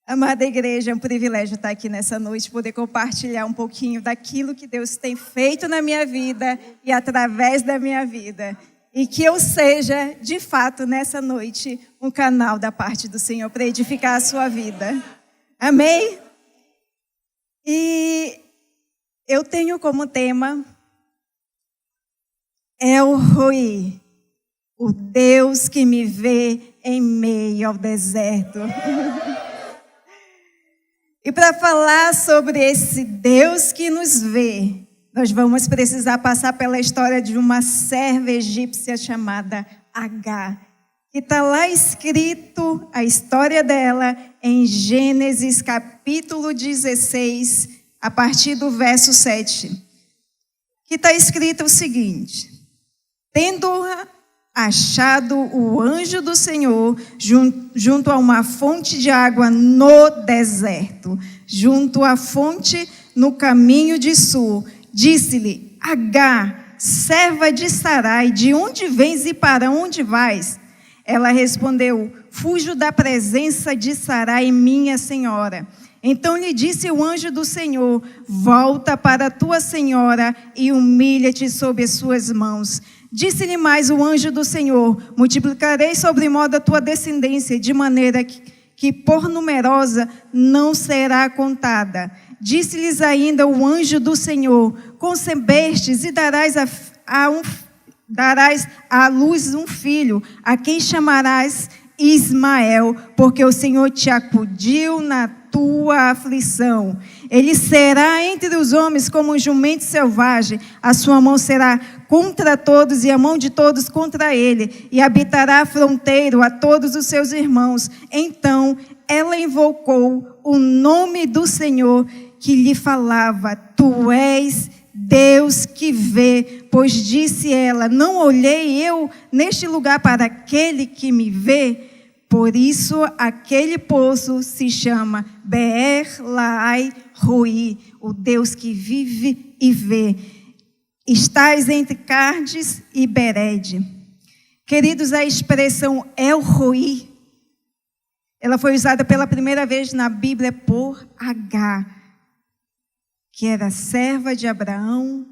Amada igreja, é um privilégio estar aqui nessa noite, poder compartilhar um pouquinho daquilo que Deus tem feito na minha vida e através da minha vida. E que eu seja, de fato, nessa noite, um canal da parte do Senhor para edificar a sua vida. Amém? E eu tenho como tema El Roi, o Deus que me vê em meio ao deserto. E para falar sobre esse Deus que nos vê, nós vamos precisar passar pela história de uma serva egípcia chamada Agar, que está lá escrito a história dela em Gênesis capítulo 16, a partir do verso 7, que está escrito o seguinte: tendo achado o anjo do Senhor junto a uma fonte de água no deserto, junto à fonte no caminho de sul, disse-lhe: Agar, serva de Sarai, de onde vens e para onde vais? Ela respondeu: fujo da presença de Sarai, minha senhora. Então lhe disse o anjo do Senhor: volta para tua senhora e humilha-te sob as suas mãos. Disse-lhe mais o anjo do Senhor: multiplicarei sobremodo a tua descendência, de maneira que por numerosa não será contada. Disse-lhes ainda o anjo do Senhor: concebestes e darás à luz um filho, a quem chamarás Ismael, porque o Senhor te acudiu na tua aflição. Ele será entre os homens como um jumento selvagem, a sua mão será contra todos e a mão de todos contra ele, e habitará fronteiro a todos os seus irmãos. Então ela invocou o nome do Senhor que lhe falava: tu és Deus que vê, pois disse ela: não olhei eu neste lugar para aquele que me vê? Por isso aquele poço se chama Beer-Lahai-Roi, o Deus que vive e vê. Estás entre Cardes e Bered. Queridos, a expressão El Roi, ela foi usada pela primeira vez na Bíblia por Agar, que era serva de Abraão,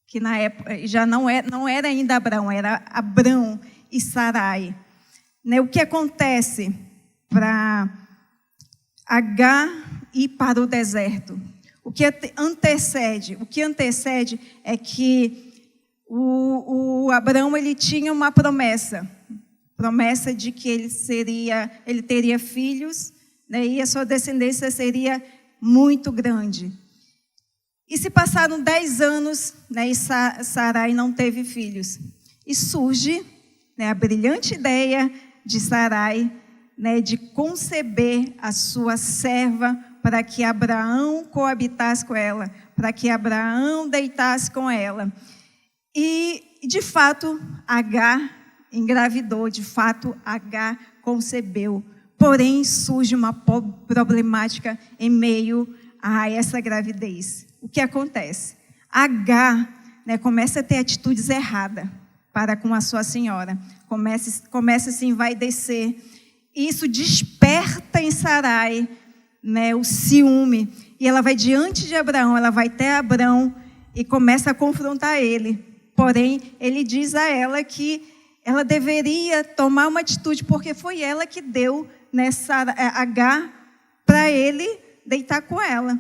que na época já não era ainda Abraão, era Abrão e Sarai. O que acontece para Agar ir para o deserto? O que antecede é que o Abraão ele tinha uma promessa de que ele teria filhos, e a sua descendência seria muito grande. E se passaram 10 anos, e Sarai não teve filhos. E surge a brilhante ideia de Sarai, de conceber a sua serva para que Abraão coabitasse com ela, para que Abraão deitasse com ela. E, de fato, Agar engravidou, de fato, Agar concebeu. Porém, surge uma problemática em meio a essa gravidez. O que acontece? Agar começa a ter atitudes erradas para com a sua senhora. Começa a se envaidecer. Isso desperta em Sarai o ciúme. E ela vai diante de Abraão, ela vai até Abraão e começa a confrontar ele. Porém, ele diz a ela que ela deveria tomar uma atitude, porque foi ela que deu Agar para ele deitar com ela.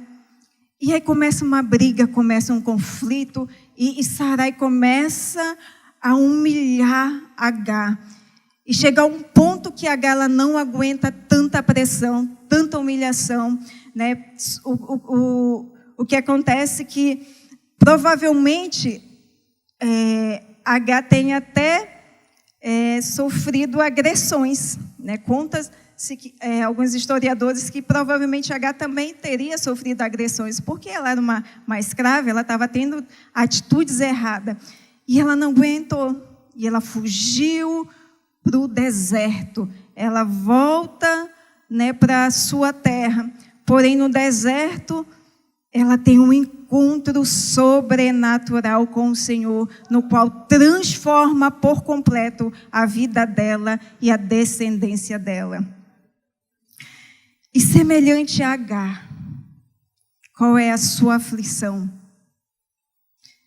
E aí começa uma briga, começa um conflito, e Sarai começa a humilhar Agar. E chega a um ponto que Agar ela não aguenta tanta pressão, tanta humilhação. O que acontece é que provavelmente Agar tem até sofrido agressões. Conta-se que alguns historiadores que provavelmente Agar também teria sofrido agressões, porque ela era uma escrava, ela estava tendo atitudes erradas. E ela não aguentou, e ela fugiu para o deserto. Ela volta para a sua terra. Porém, no deserto, ela tem um encontro sobrenatural com o Senhor, no qual transforma por completo a vida dela e a descendência dela. E semelhante a Agar, qual é a sua aflição?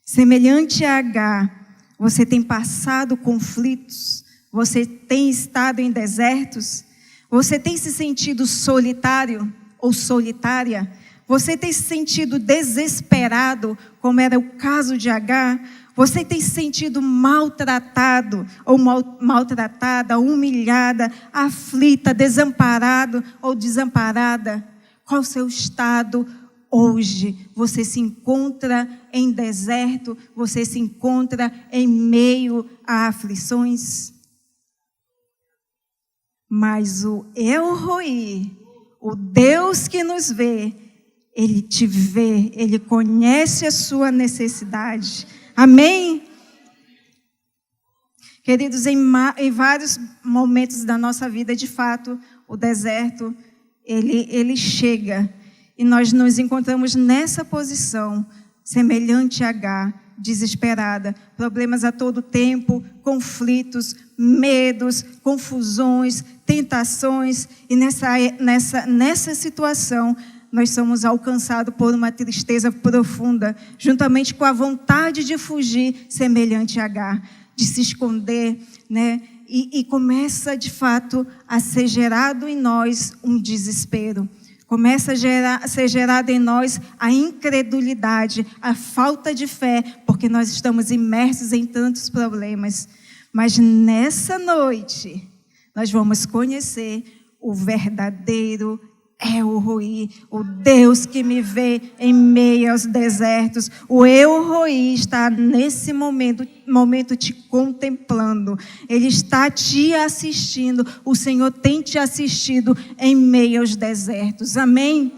Semelhante a Agar, você tem passado conflitos, você tem estado em desertos, você tem se sentido solitário ou solitária, você tem se sentido desesperado, como era o caso de Agar, você tem se sentido maltratado ou maltratada, humilhada, aflita, desamparado ou desamparada. Qual o seu estado hoje? Você se encontra em deserto? Você se encontra em meio a aflições? Mas o El Roi, o Deus que nos vê, Ele te vê, Ele conhece a sua necessidade. Amém? Queridos, em vários momentos da nossa vida, de fato, o deserto, ele chega. E nós nos encontramos nessa posição, semelhante a Agar, desesperada. Problemas a todo tempo, conflitos, medos, confusões, tentações. E nessa situação, nós somos alcançados por uma tristeza profunda, juntamente com a vontade de fugir, semelhante a Agar, de se esconder, né? E começa, de fato, a ser gerado em nós um desespero. Começa a ser gerado em nós a incredulidade, a falta de fé, porque nós estamos imersos em tantos problemas. Mas nessa noite, nós vamos conhecer o verdadeiro El Roi, o Deus que me vê em meio aos desertos. O El Roi está nesse momento te contemplando. Ele está te assistindo. O Senhor tem te assistido em meio aos desertos. Amém?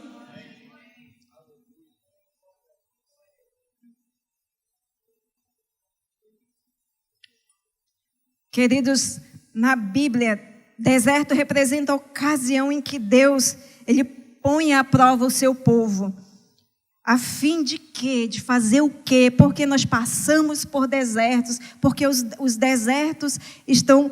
Queridos, na Bíblia, deserto representa a ocasião em que Deus, Ele põe à prova o seu povo. A fim de quê? De fazer o quê? Porque nós passamos por desertos, porque os desertos estão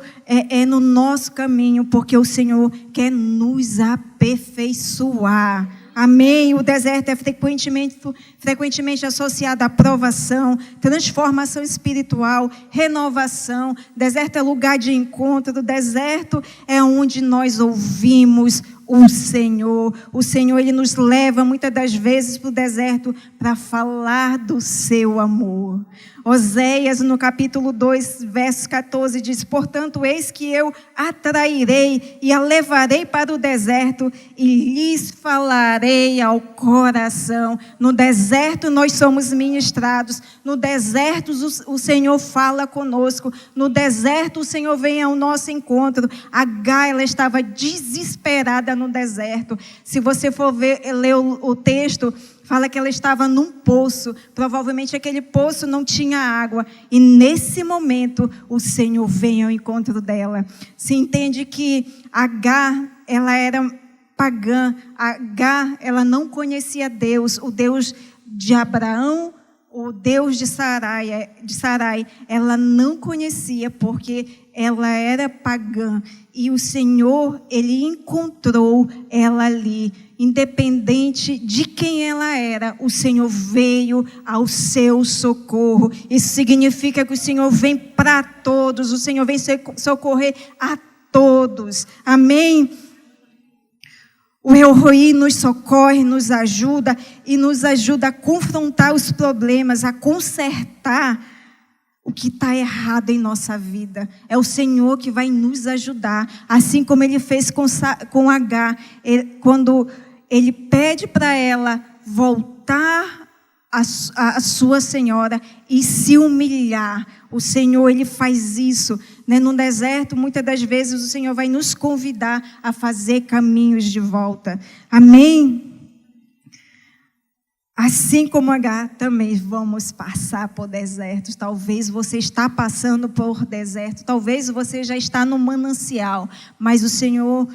no nosso caminho, porque o Senhor quer nos aperfeiçoar. Amém? O deserto é frequentemente associado à provação, transformação espiritual, renovação. Deserto é lugar de encontro. Deserto é onde nós ouvimos o Senhor. O Senhor, Ele nos leva muitas das vezes para o deserto para falar do seu amor. Oséias, no capítulo 2, verso 14, diz: portanto, eis que eu atrairei e a levarei para o deserto e lhes falarei ao coração. No deserto nós somos ministrados. No deserto o Senhor fala conosco. No deserto o Senhor vem ao nosso encontro. Agar, ela estava desesperada no deserto. Se você for ler o texto, fala que ela estava num poço. Provavelmente aquele poço não tinha água. E nesse momento, o Senhor vem ao encontro dela. Se entende que Agar, ela era pagã. Agar, ela não conhecia Deus. O Deus de Abraão, o Deus de Sarai, ela não conhecia porque ela era pagã. E o Senhor, Ele encontrou ela ali. Independente de quem ela era, o Senhor veio ao seu socorro. Isso significa que o Senhor vem para todos. O Senhor vem socorrer a todos. Amém? O El Roi nos socorre, nos ajuda e nos ajuda a confrontar os problemas, a consertar o que está errado em nossa vida. É o Senhor que vai nos ajudar, assim como Ele fez com Agar, quando Ele pede para ela voltar à sua senhora e se humilhar. O Senhor, Ele faz isso, né? No deserto, muitas das vezes, o Senhor vai nos convidar a fazer caminhos de volta. Amém? Assim como Agar, também vamos passar por desertos. Talvez você está passando por deserto. Talvez você já está no manancial. Mas o Senhor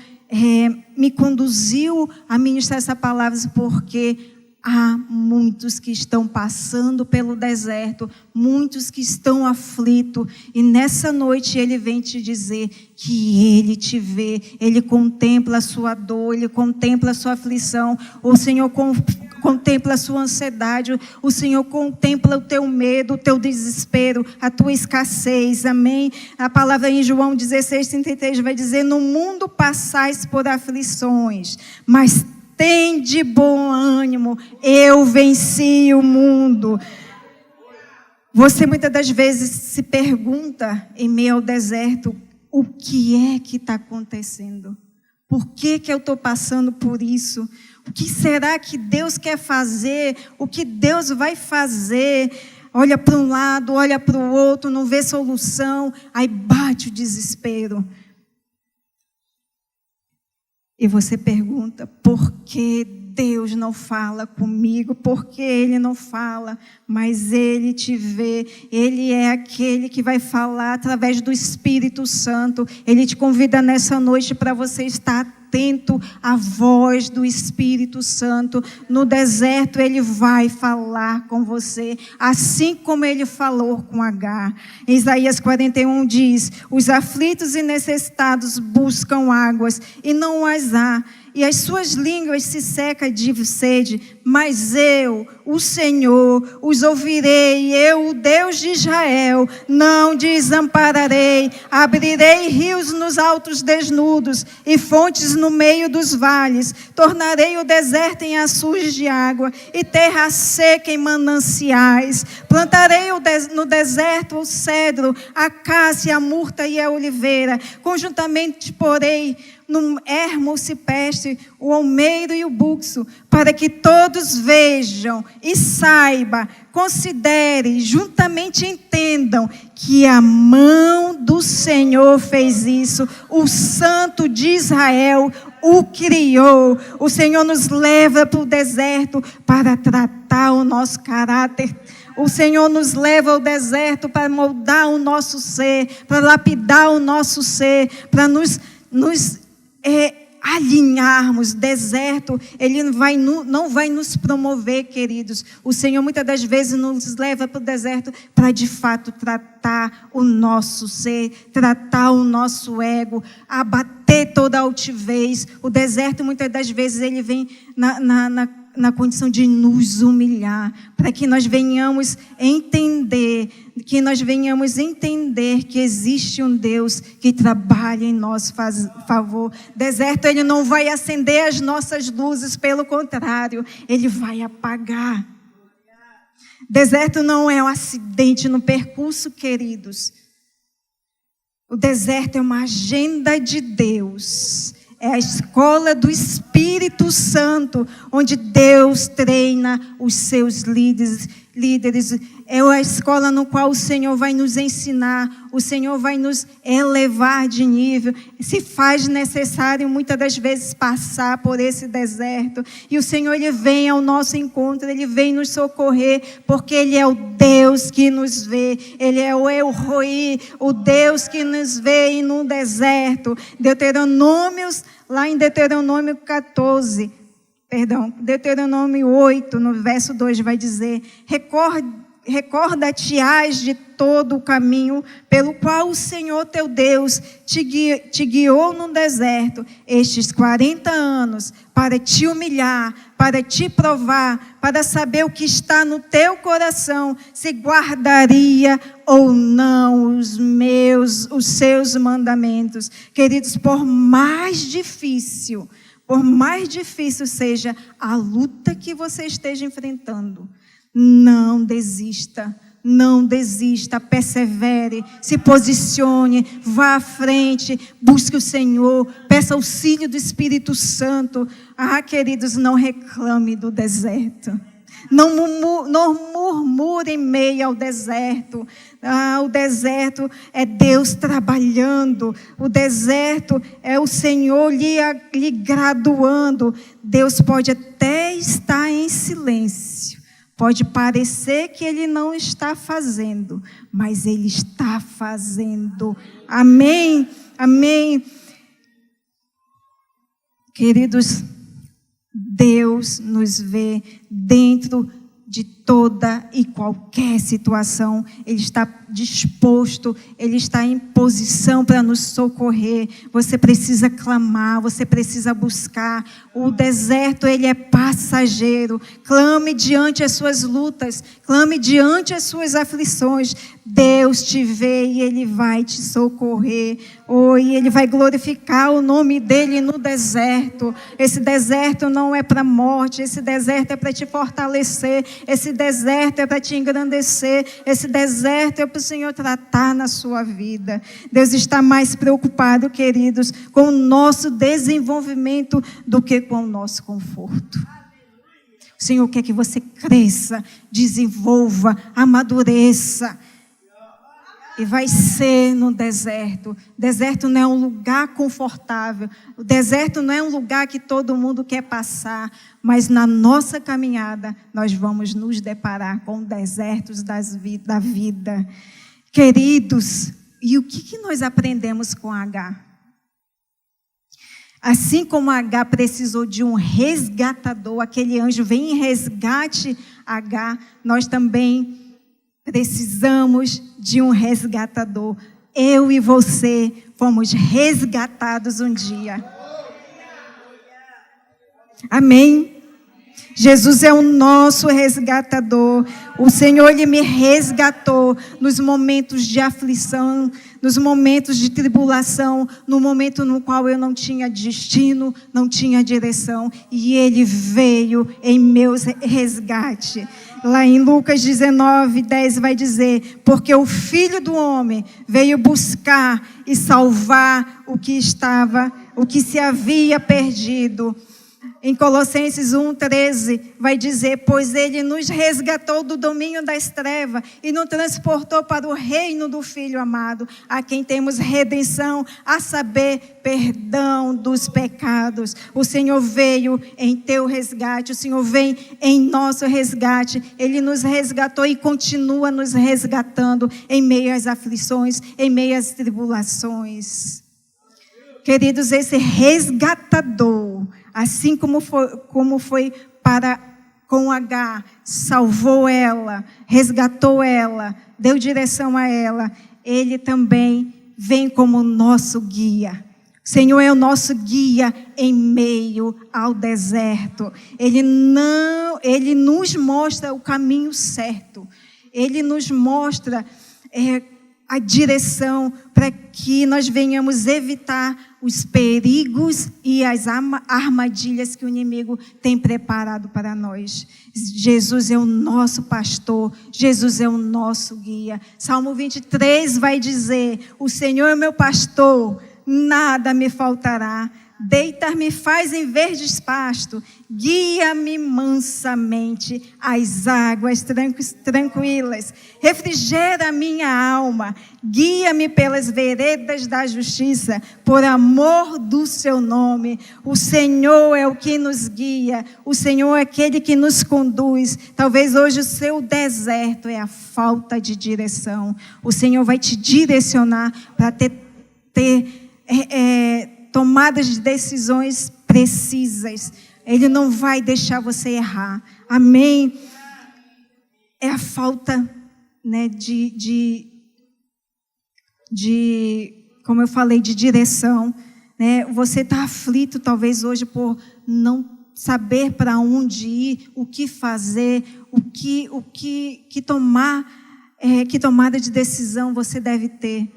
me conduziu a ministrar essa palavra porque Há muitos que estão passando pelo deserto, muitos que estão aflitos, e nessa noite Ele vem te dizer que Ele te vê, Ele contempla a sua dor, Ele contempla a sua aflição, o Senhor contempla a sua ansiedade, o Senhor contempla o teu medo, o teu desespero, a tua escassez, amém? A palavra em João 16:33 vai dizer: no mundo passais por aflições, mas tende bom ânimo, eu venci o mundo. Você muitas das vezes se pergunta, em meio ao deserto, o que é que está acontecendo? Por que eu estou passando por isso? O que será que Deus quer fazer? O que Deus vai fazer? Olha para um lado, olha para o outro, não vê solução, aí bate o desespero. E você pergunta, por que Deus não fala comigo? Por que Ele não fala? Mas Ele te vê, Ele é aquele que vai falar através do Espírito Santo. Ele te convida nessa noite para você estar atento à voz do Espírito Santo. No deserto Ele vai falar com você, assim como Ele falou com Agar. Isaías 41 diz: os aflitos e necessitados buscam águas e não as há, e as suas línguas se secam de sede, mas eu, o Senhor, os ouvirei, eu, o Deus de Israel, não desampararei. Abrirei rios nos altos desnudos e fontes no meio dos vales. Tornarei o deserto em açudes de água e terra seca em mananciais. Plantarei no deserto o cedro, a cássia, a murta e a oliveira. Conjuntamente porei no ermo o cipreste, o almeiro e o buxo, para que todos vejam e saibam, considerem, juntamente entendam que a mão do Senhor fez isso, o Santo de Israel o criou. O Senhor nos leva para o deserto para tratar o nosso caráter. O Senhor nos leva ao deserto para moldar o nosso ser, para lapidar o nosso ser, para nos alinharmos. Deserto, Ele não vai nos promover, queridos. O Senhor muitas das vezes nos leva para o deserto para de fato tratar o nosso ser, tratar o nosso ego, abater toda a altivez. O deserto muitas das vezes Ele vem na condição de nos humilhar, para que nós venhamos entender, que existe um Deus que trabalha em nosso favor. Deserto, Ele não vai acender as nossas luzes, pelo contrário, Ele vai apagar. Deserto não é um acidente no percurso, queridos. O deserto é uma agenda de Deus. É a escola do Espírito Santo, onde Deus treina os seus líderes. É a escola no qual o Senhor vai nos ensinar, o Senhor vai nos elevar de nível. Se faz necessário muitas das vezes passar por esse deserto, e o Senhor, Ele vem ao nosso encontro, Ele vem nos socorrer, porque Ele é o Deus que nos vê, Ele é o El Roi, o Deus que nos vê no deserto. Lá em Deuteronômio 8, no verso 2, vai dizer: recorda-te-ás de todo o caminho pelo qual o Senhor teu Deus te guiou no deserto estes 40 anos, para te humilhar, para te provar, para saber o que está no teu coração, se guardaria ou não os seus mandamentos. Queridos, por mais difícil seja a luta que você esteja enfrentando, não desista, persevere, se posicione, vá à frente, busque o Senhor, peça auxílio do Espírito Santo. Queridos, não reclame do deserto. Não murmure em meio ao deserto. O deserto é Deus trabalhando. O deserto é o Senhor lhe graduando. Deus pode até estar em silêncio. Pode parecer que Ele não está fazendo, mas Ele está fazendo. Amém? Amém. Queridos, Deus nos vê dentro de toda e qualquer situação. Ele está disposto, Ele está em posição para nos socorrer. Você precisa clamar, você precisa buscar. O deserto, ele é passageiro. Clame diante as suas lutas, clame diante as suas aflições. Deus te vê e Ele vai te socorrer. E Ele vai glorificar o nome dEle no deserto. Esse deserto não é para a morte, esse deserto é para te fortalecer, esse deserto é para te engrandecer, esse deserto é para o Senhor tratar na sua vida. Deus está mais preocupado, queridos, com o nosso desenvolvimento do que com o nosso conforto. O Senhor quer que você cresça, desenvolva, amadureça. E vai ser no deserto. O deserto não é um lugar confortável. O deserto não é um lugar que todo mundo quer passar. Mas na nossa caminhada, nós vamos nos deparar com desertos da vida. Queridos, e o que nós aprendemos com Agar? Assim como Agar precisou de um resgatador, aquele anjo vem em resgate Agar, nós também precisamos de um resgatador. Eu e você fomos resgatados um dia. Amém? Jesus é o nosso resgatador. O Senhor, Ele me resgatou nos momentos de aflição, nos momentos de tribulação, no momento no qual eu não tinha destino, não tinha direção. E Ele veio em meu resgate. Lá em Lucas 19:10 vai dizer: porque o Filho do Homem veio buscar e salvar o que se havia perdido. Em Colossenses 1:13 vai dizer: pois Ele nos resgatou do domínio das trevas e nos transportou para o reino do Filho amado, a quem temos redenção, a saber, perdão dos pecados. O Senhor veio em teu resgate, o Senhor vem em nosso resgate. Ele nos resgatou e continua nos resgatando em meio às aflições, em meio às tribulações. Queridos, esse resgatador, assim como foi com Agar, salvou ela, resgatou ela, deu direção a ela, Ele também vem como nosso guia. O Senhor é o nosso guia em meio ao deserto. Ele nos mostra o caminho certo. Ele nos mostra a direção para que nós venhamos evitar os perigos e as armadilhas que o inimigo tem preparado para nós. Jesus é o nosso pastor, Jesus é o nosso guia. Salmo 23 vai dizer: o Senhor é meu pastor, nada me faltará. Deitar-me faz em verdes pastos, guia-me mansamente às águas tranquilas, refrigera a minha alma, guia-me pelas veredas da justiça, por amor do seu nome. O Senhor é o que nos guia, o Senhor é aquele que nos conduz. Talvez hoje o seu deserto é a falta de direção. O Senhor vai te direcionar para ter tomadas de decisões precisas. Ele não vai deixar você errar. Amém? É a falta, né, como eu falei, de direção. Né? Você está aflito talvez hoje por não saber para onde ir, o que fazer, que tomada de decisão você deve ter.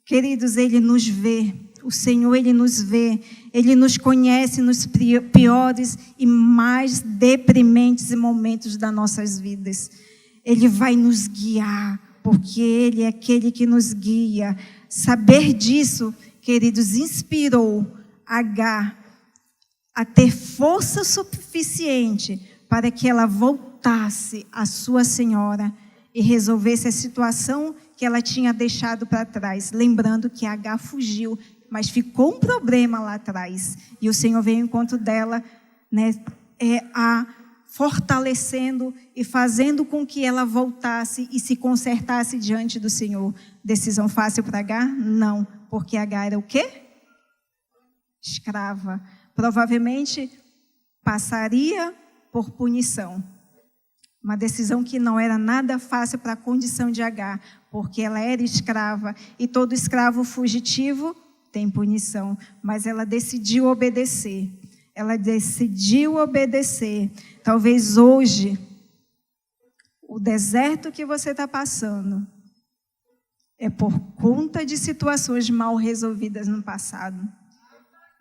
Queridos, Ele nos vê. O Senhor, Ele nos vê, Ele nos conhece nos piores e mais deprimentes momentos das nossas vidas. Ele vai nos guiar, porque Ele é aquele que nos guia. Saber disso, queridos, inspirou Agar a ter força suficiente para que ela voltasse à sua senhora e resolvesse a situação que ela tinha deixado para trás. Lembrando que Agar fugiu, mas ficou um problema lá atrás. E o Senhor veio ao encontro dela, né, fortalecendo e fazendo com que ela voltasse e se consertasse diante do Senhor. Decisão fácil para Agar? Não. Porque Agar era o quê? Escrava. Provavelmente, passaria por punição. Uma decisão que não era nada fácil para a condição de Agar, porque ela era escrava, e todo escravo fugitivo tem punição, mas ela decidiu obedecer. Ela decidiu obedecer. Talvez hoje, o deserto que você está passando é por conta de situações mal resolvidas no passado.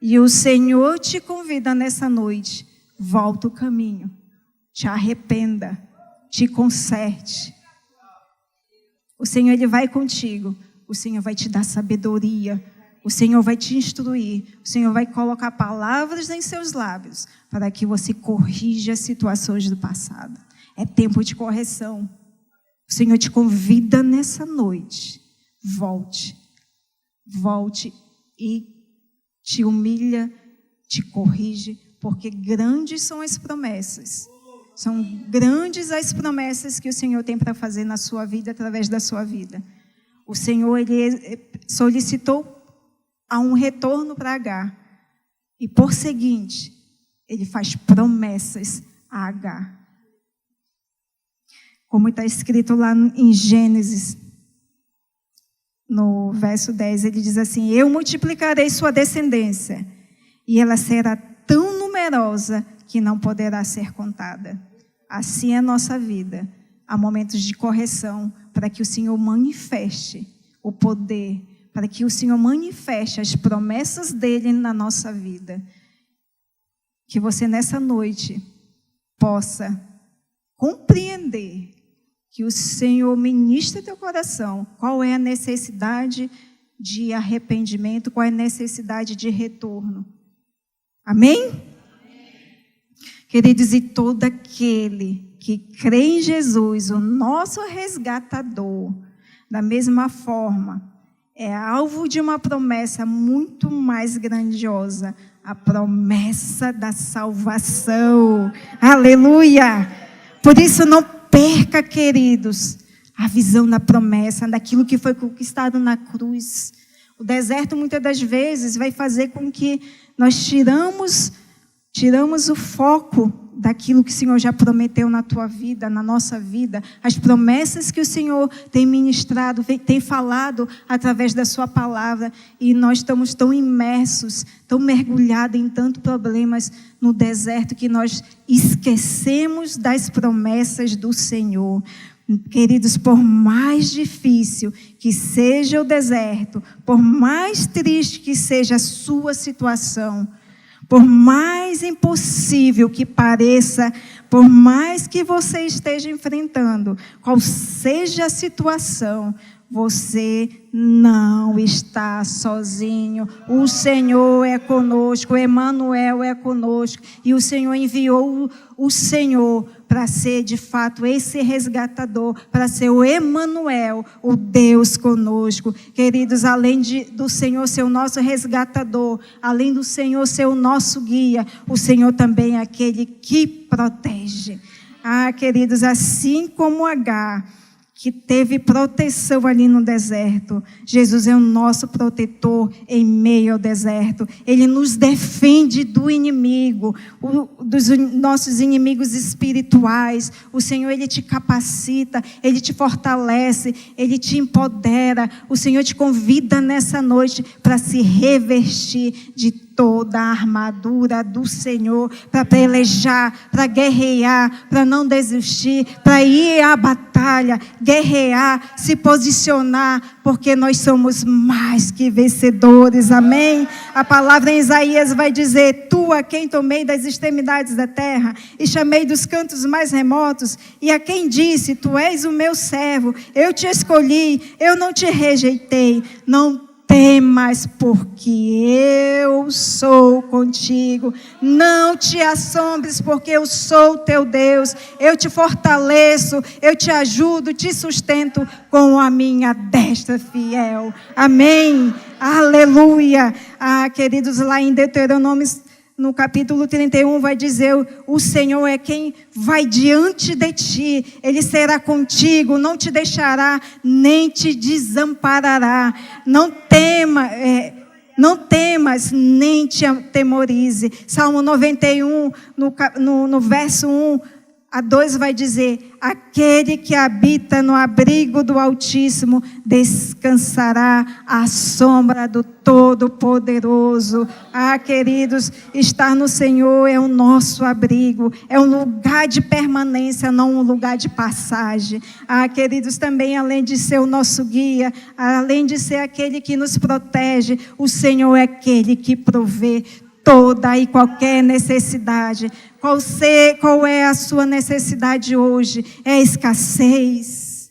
E o Senhor te convida nessa noite, volta o caminho, te arrependa, te conserte. O Senhor, Ele vai contigo, o Senhor vai te dar sabedoria, o Senhor vai te instruir, o Senhor vai colocar palavras em seus lábios para que você corrija as situações do passado. É tempo de correção. O Senhor te convida nessa noite. Volte e te humilha, te corrige, porque grandes são as promessas. São grandes as promessas que o Senhor tem para fazer na sua vida, através da sua vida. O Senhor, Ele solicitou a um retorno para Agar. E por seguinte, Ele faz promessas a Agar. Como está escrito lá em Gênesis, no verso 10, ele diz assim: eu multiplicarei sua descendência, e ela será tão numerosa que não poderá ser contada. Assim é a nossa vida. Há momentos de correção para que o Senhor manifeste o poder, para que o Senhor manifeste as promessas dEle na nossa vida. Que você nessa noite possa compreender que o Senhor ministra teu coração. Qual é a necessidade de arrependimento? Qual é a necessidade de retorno? Amém? Amém. Queridos, e todo aquele que crê em Jesus, o nosso resgatador, da mesma forma, é alvo de uma promessa muito mais grandiosa, a promessa da salvação. Aleluia! Por isso não perca, queridos, a visão da promessa, daquilo que foi conquistado na cruz. O deserto, muitas das vezes, vai fazer com que nós tiramos o foco daquilo que o Senhor já prometeu na tua vida, na nossa vida. As promessas que o Senhor tem ministrado, tem falado através da sua palavra. E nós estamos tão imersos, tão mergulhados em tantos problemas no deserto, que nós esquecemos das promessas do Senhor. Queridos, por mais difícil que seja o deserto, por mais triste que seja a sua situação, por mais impossível que pareça, por mais que você esteja enfrentando, qual seja a situação, você não está sozinho. O Senhor é conosco, Emanuel é conosco. E o Senhor enviou o Senhor para ser de fato esse resgatador, para ser o Emanuel, o Deus conosco. Queridos, além do Senhor ser o nosso resgatador, além do Senhor ser o nosso guia, o Senhor também é aquele que protege. Queridos, assim como Agar, que teve proteção ali no deserto, Jesus é o nosso protetor em meio ao deserto. Ele nos defende do inimigo, dos nossos inimigos espirituais. O Senhor, Ele te capacita, Ele te fortalece, Ele te empodera. O Senhor te convida nessa noite para se revestir de toda a armadura do Senhor, para pelejar, para guerrear, para não desistir, para ir à batalha, guerrear, se posicionar, porque nós somos mais que vencedores, amém? A palavra em Isaías vai dizer: tu a quem tomei das extremidades da terra e chamei dos cantos mais remotos, e a quem disse, tu és o meu servo, eu te escolhi, eu não te rejeitei, não temas, porque eu sou contigo. Não te assombres, porque eu sou teu Deus. Eu te fortaleço, eu te ajudo, te sustento com a minha destra fiel. Amém. Aleluia. Queridos, lá em Deuteronômio, no capítulo 31, vai dizer: o Senhor é quem vai diante de ti, Ele será contigo, não te deixará, nem te desamparará. Não tema, Não temas, nem te atemorize. Salmo 91, no verso 1-2 vai dizer: aquele que habita no abrigo do Altíssimo descansará à sombra do Todo-Poderoso. Queridos, estar no Senhor é o nosso abrigo, é um lugar de permanência, não um lugar de passagem. Queridos, também além de ser o nosso guia, além de ser aquele que nos protege, o Senhor é aquele que provê toda e qualquer necessidade. Qual é a sua necessidade hoje? É a escassez.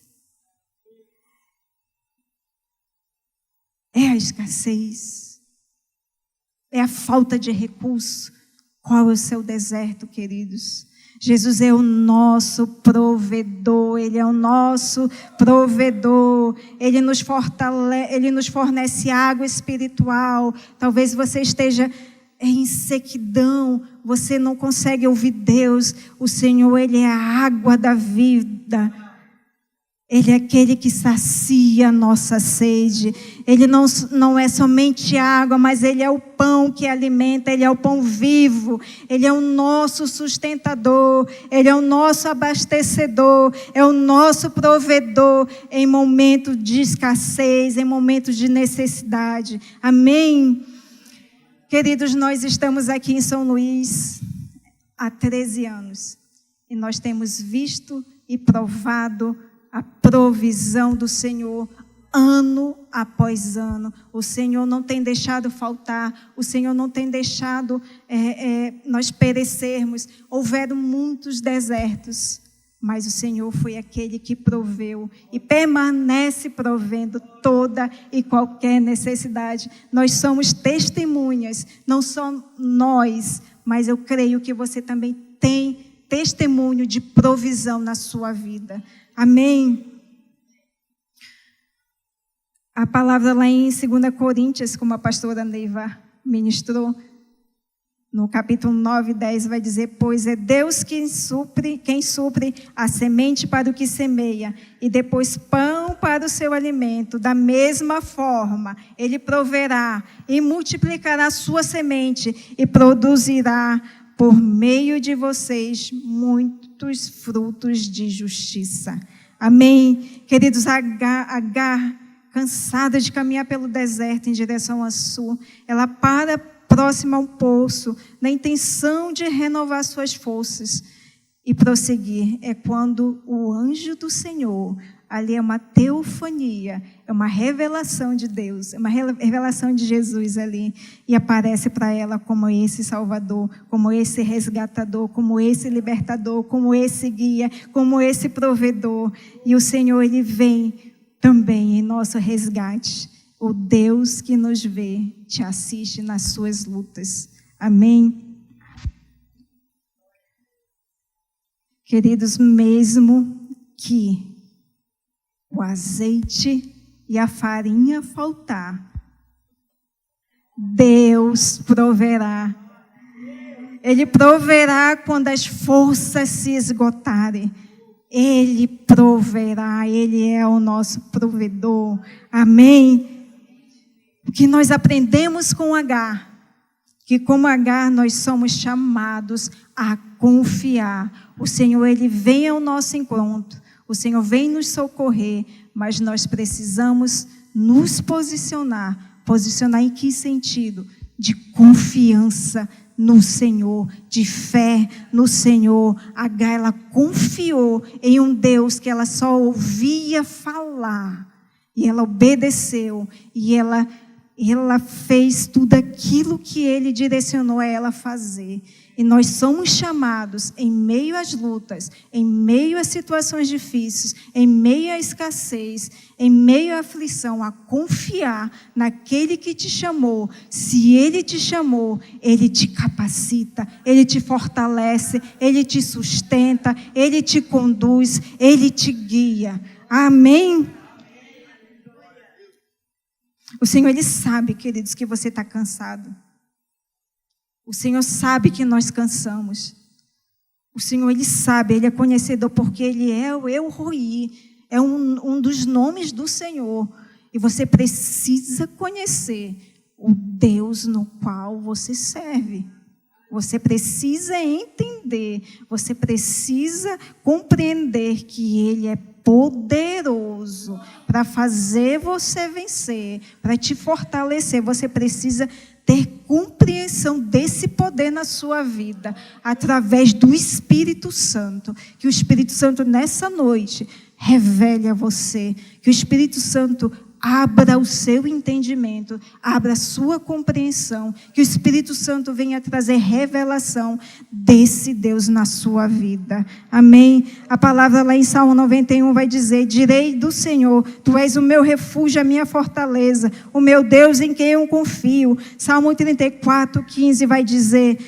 É a escassez. É a falta de recurso. Qual é o seu deserto, queridos? Jesus é o nosso provedor, Ele é o nosso provedor. Ele nos fornece água espiritual. Talvez você esteja em sequidão, você não consegue ouvir Deus. O Senhor, Ele é a água da vida. Ele é aquele que sacia a nossa sede. Ele não é somente água, mas Ele é o pão que alimenta. Ele é o pão vivo. Ele é o nosso sustentador. Ele é o nosso abastecedor. É o nosso provedor em momentos de escassez, em momentos de necessidade. Amém? Queridos, nós estamos aqui em São Luís há 13 anos. E nós temos visto e provado a provisão do Senhor ano após ano. O Senhor não tem deixado faltar. O Senhor não tem deixado nós perecermos. Houveram muitos desertos, mas o Senhor foi aquele que proveu e permanece provendo toda e qualquer necessidade. Nós somos testemunhas, não só nós, mas eu creio que você também tem testemunho de provisão na sua vida. Amém? A palavra lá em 2 Coríntios, como a pastora Neiva ministrou, no capítulo 9:10 vai dizer: pois é Deus quem supre a semente para o que semeia, e depois pão para o seu alimento. Da mesma forma, Ele proverá e multiplicará a sua semente e produzirá por meio de vocês muitos frutos de justiça. Amém? Queridos, Agar, cansada de caminhar pelo deserto em direção ao sul, ela próxima a um poço, na intenção de renovar suas forças e prosseguir. É quando o anjo do Senhor, ali é uma teofania, é uma revelação de Deus, é uma revelação de Jesus ali, e aparece para ela como esse Salvador, como esse resgatador, como esse libertador, como esse guia, como esse provedor. E o Senhor, Ele vem também em nosso resgate. O Deus que nos vê te assiste nas suas lutas. Amém? Queridos, mesmo que o azeite e a farinha faltar, Deus proverá. Ele proverá quando as forças se esgotarem. Ele proverá, Ele é o nosso provedor. Amém? O que nós aprendemos com Agar, que como Agar nós somos chamados a confiar. O Senhor, Ele vem ao nosso encontro, o Senhor vem nos socorrer, mas nós precisamos nos posicionar. Posicionar em que sentido? De confiança no Senhor, de fé no Senhor. Agar, ela confiou em um Deus que ela só ouvia falar, e ela obedeceu, e ela fez tudo aquilo que Ele direcionou a ela fazer. E nós somos chamados, em meio às lutas, em meio às situações difíceis, em meio à escassez, em meio à aflição, a confiar naquele que te chamou. Se Ele te chamou, Ele te capacita, Ele te fortalece, Ele te sustenta, Ele te conduz, Ele te guia. Amém? O Senhor, Ele sabe, queridos, que você está cansado. O Senhor sabe que nós cansamos. O Senhor, Ele sabe, Ele é conhecedor, porque Ele é o El Roi, é um dos nomes do Senhor. E você precisa conhecer o Deus no qual você serve. Você precisa entender, você precisa compreender que Ele é poderoso para fazer você vencer, para te fortalecer. Você precisa ter compreensão desse poder na sua vida, através do Espírito Santo. Que o Espírito Santo, nessa noite, revele a você. Que o Espírito Santo abra o seu entendimento, abra a sua compreensão, que o Espírito Santo venha trazer revelação desse Deus na sua vida. Amém? A palavra lá em Salmo 91 vai dizer: direi do Senhor, tu és o meu refúgio, a minha fortaleza, o meu Deus em quem eu confio. Salmo 34, 15 vai dizer: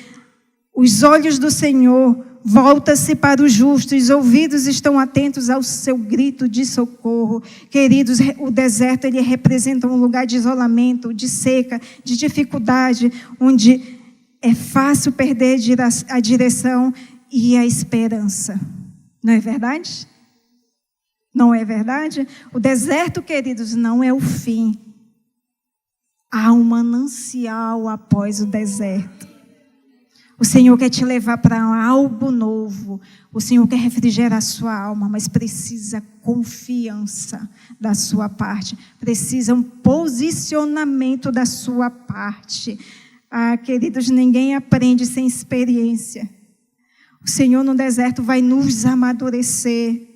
os olhos do Senhor volta-se para o justo, os ouvidos estão atentos ao seu grito de socorro. Queridos, o deserto ele representa um lugar de isolamento, de seca, de dificuldade, onde é fácil perder a direção e a esperança. Não é verdade? Não é verdade? O deserto, queridos, não é o fim. Há um manancial após o deserto. O Senhor quer te levar para algo novo. O Senhor quer refrigerar a sua alma, mas precisa confiança da sua parte. Precisa um posicionamento da sua parte. Ah, queridos, ninguém aprende sem experiência. O Senhor no deserto vai nos amadurecer.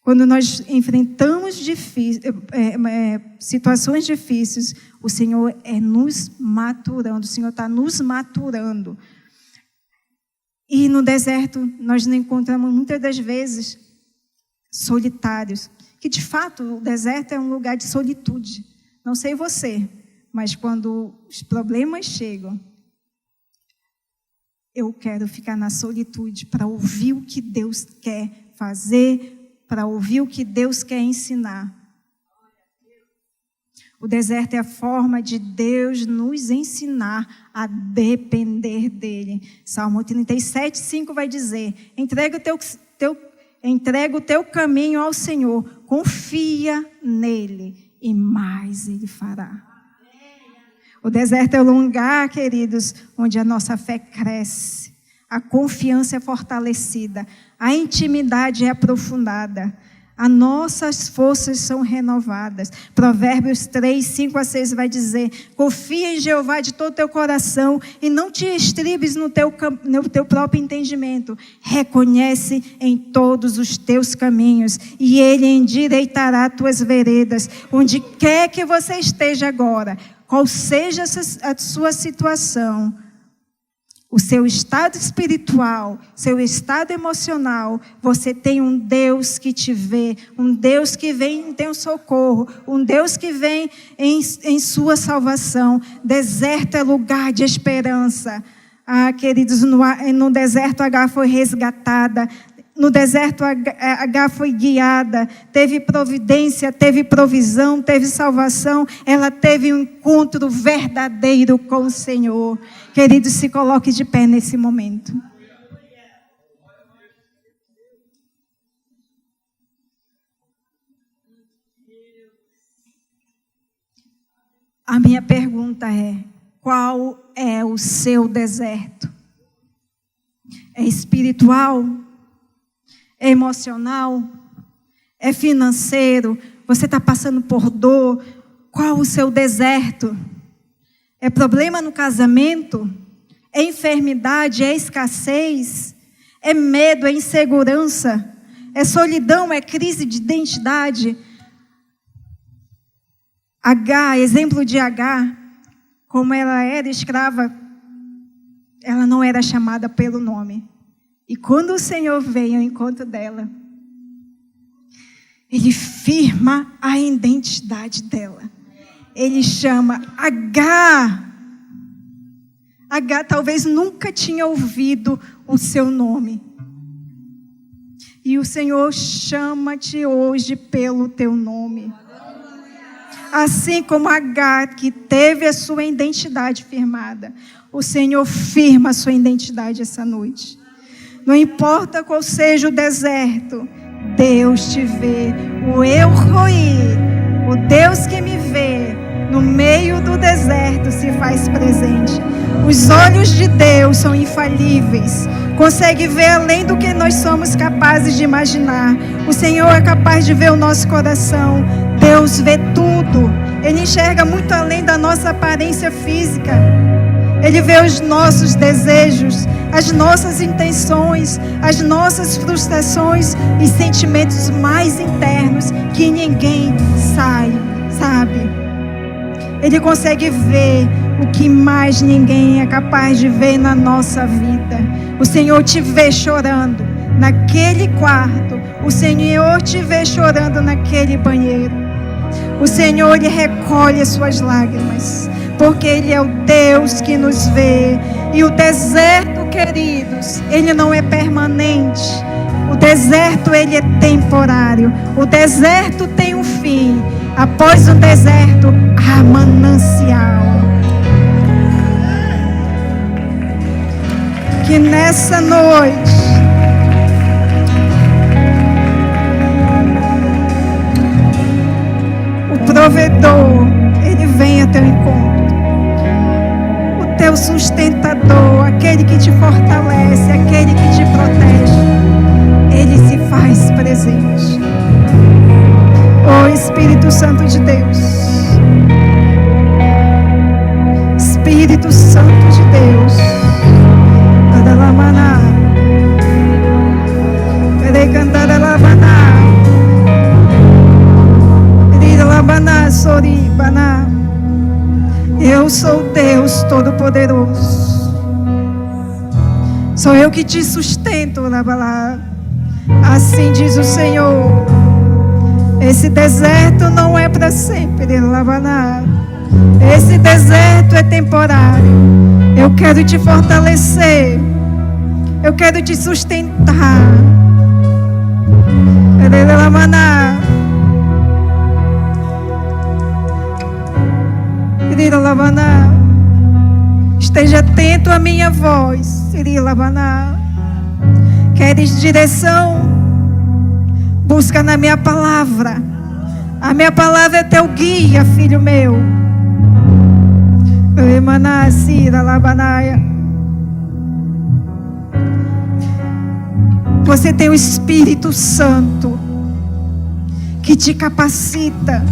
Quando nós enfrentamos situações difíceis, o Senhor é nos maturando, o Senhor está nos maturando. E no deserto, nós nos encontramos muitas das vezes solitários, que de fato o deserto é um lugar de solitude. Não sei você, mas quando os problemas chegam, eu quero ficar na solitude para ouvir o que Deus quer fazer, para ouvir o que Deus quer ensinar. O deserto é a forma de Deus nos ensinar a depender dEle. Salmo 37, 5 vai dizer: entrega o teu caminho ao Senhor, confia nele e mais Ele fará. O deserto é o lugar, queridos, onde a nossa fé cresce. A confiança é fortalecida, a intimidade é aprofundada, as nossas forças são renovadas. Provérbios 3, 5 a 6 vai dizer: confia em Jeová de todo o teu coração e não te estribes no teu próprio entendimento. Reconhece em todos os teus caminhos e Ele endireitará tuas veredas. Onde quer que você esteja agora, qual seja a sua situação, o seu estado espiritual, seu estado emocional, você tem um Deus que te vê, um Deus que vem em teu socorro, um Deus que vem em sua salvação. Deserto é lugar de esperança. Ah, queridos, no deserto H foi resgatada. No deserto H foi guiada, teve providência, teve provisão, teve salvação. Ela teve um encontro verdadeiro com o Senhor. Queridos, se coloque de pé nesse momento. A minha pergunta é: qual é o seu deserto? É espiritual? É emocional? É financeiro? Você está passando por dor? Qual o seu deserto? É problema no casamento? É enfermidade? É escassez? É medo? É insegurança? É solidão? É crise de identidade? H, exemplo de H, como ela era escrava, ela não era chamada pelo nome. E quando o Senhor veio ao encontro dela, Ele firma a identidade dela. Ele chama H. H talvez nunca tinha ouvido o seu nome. E o Senhor chama-te hoje pelo teu nome. Assim como H, que teve a sua identidade firmada, o Senhor firma a sua identidade essa noite. Não importa qual seja o deserto, Deus te vê. O El Roi, o Deus que me vê, no meio do deserto se faz presente. Os olhos de Deus são infalíveis, consegue ver além do que nós somos capazes de imaginar. O Senhor é capaz de ver o nosso coração. Deus vê tudo. Ele enxerga muito além da nossa aparência física. Ele vê os nossos desejos, as nossas intenções, as nossas frustrações e sentimentos mais internos que ninguém sabe. Ele consegue ver o que mais ninguém é capaz de ver na nossa vida. O Senhor te vê chorando naquele quarto. O Senhor te vê chorando naquele banheiro. O Senhor, Ele recolhe as suas lágrimas, porque Ele é o Deus que nos vê. E o deserto, queridos, ele não é permanente. O deserto, ele é temporário. O deserto tem um fim. Após o deserto, há manancial. Que nessa noite o provedor, ele vem a teu encontro. O teu sustentador, aquele que te fortalece, aquele que te protege, ele se faz presente. Oh Espírito Santo de Deus, Espírito Santo de Deus, Adalamaná, Perecandaralamana, Ridalabaná, Soribaná. Eu sou Deus Todo-Poderoso. Sou eu que te sustento, Labalá. Assim diz o Senhor. Esse deserto não é para sempre, Labaná. Esse deserto é temporário. Eu quero te fortalecer. Eu quero te sustentar. Labaná. Esteja atento à minha voz. Queres direção? Busca na minha palavra. A minha palavra é teu guia, filho meu. Você tem o Espírito Santo que te capacita,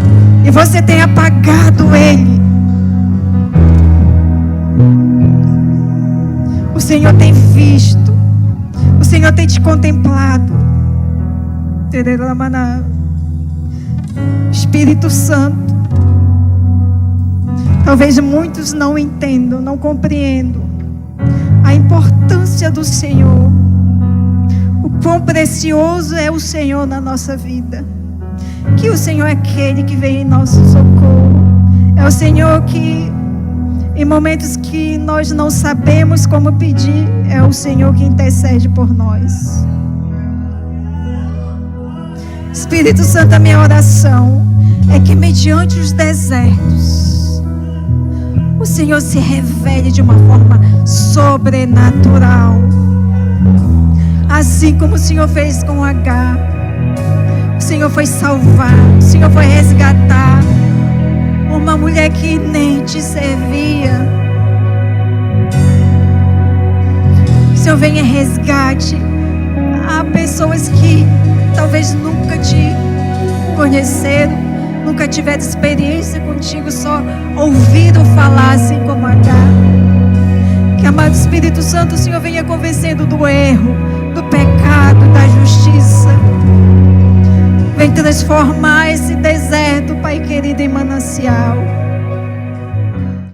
e você tem apagado ele. O Senhor tem visto, o Senhor tem te contemplado. Espírito Santo, talvez muitos não entendam, não compreendam a importância do Senhor, o quão precioso é o Senhor na nossa vida. Que o Senhor é aquele que vem em nosso socorro. É o Senhor que, em momentos que nós não sabemos como pedir, é o Senhor que intercede por nós. Espírito Santo, a minha oração é que mediante os desertos, o Senhor se revele de uma forma sobrenatural. Assim como o Senhor fez com Agar. O Senhor foi salvar, o Senhor foi resgatar uma mulher que nem te servia. O Senhor vem em resgate a pessoas que talvez nunca te conheceram, nunca tiveram experiência contigo, só ouviram falar assim como Agar. Que, amado Espírito Santo, o Senhor venha convencendo do erro, do pecado, da justiça. Vem transformar esse deserto, Pai querido, em manancial.